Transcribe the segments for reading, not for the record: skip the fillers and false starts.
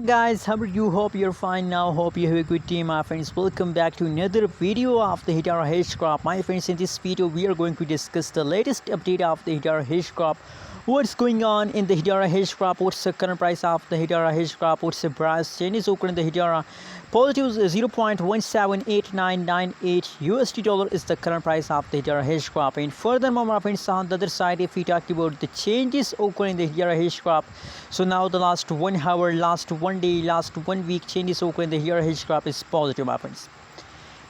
Guys, how are you? Hope you're fine now. Hope you have a good day, my friends. Welcome back to another video of the Hedera Hashgraph. My friends, in this video we are going to discuss the latest update of the Hedera Hashgraph. What's going on in the Hedera Hashgraph? What's the current price of the Hedera Hashgraph? What's the price changes occurring in the Hedera? Positive 0.178998 USD dollar is the current price of the Hedera Hashgraph. And furthermore, my friends, on the other side, if we talk about the changes occurring in the Hedera Hashgraph, so now the last 1 hour, last 1 day, last 1 week changes occurring in the Hedera Hashgraph is positive, my friends.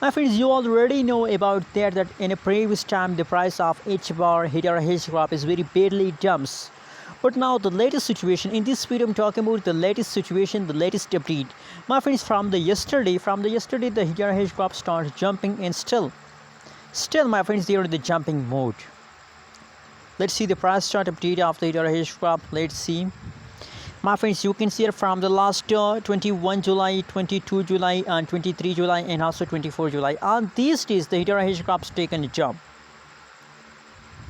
My friends, you already know about that in a previous time the price of Hbar Hedera Hashgraph is very badly dumps. But now the latest situation, in this video I'm talking about the latest situation, the latest update. My friends, from the yesterday the Hedera Hashgraph starts jumping, and still my friends, they are in the jumping mode. Let's see the price chart update of the Hedera Hashgraph. Let's see. My friends, you can see it from the last 21 July, 22 July and 23 July and also 24 July. On these days the Hedera Hashgraph's taken a jump.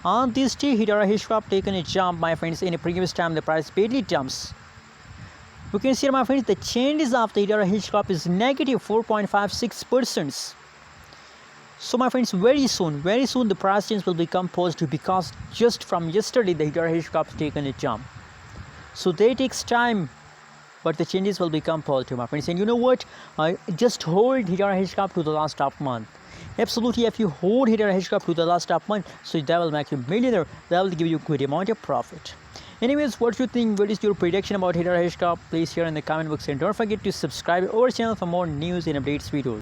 On this day, Hedera Hashgraph taken a jump, my friends. In a previous time, the price barely jumps. You can see, my friends, the changes of the Hedera Hashgraph is negative 4.56%. So, my friends, very soon, the price change will become positive, because just from yesterday, the Hedera Hashgraph taken a jump. So, they takes time, but the changes will become positive, my friends. And you know what? Just hold Hedera Hashgraph to the last half month. Absolutely, if you hold Hedera Hashgraph to the last half month, so that will make you millionaire. That will give you a good amount of profit. Anyways, what do you think? What is your prediction about Hedera Hashgraph? Please share in the comment box, and don't forget to subscribe our channel for more news and updates videos.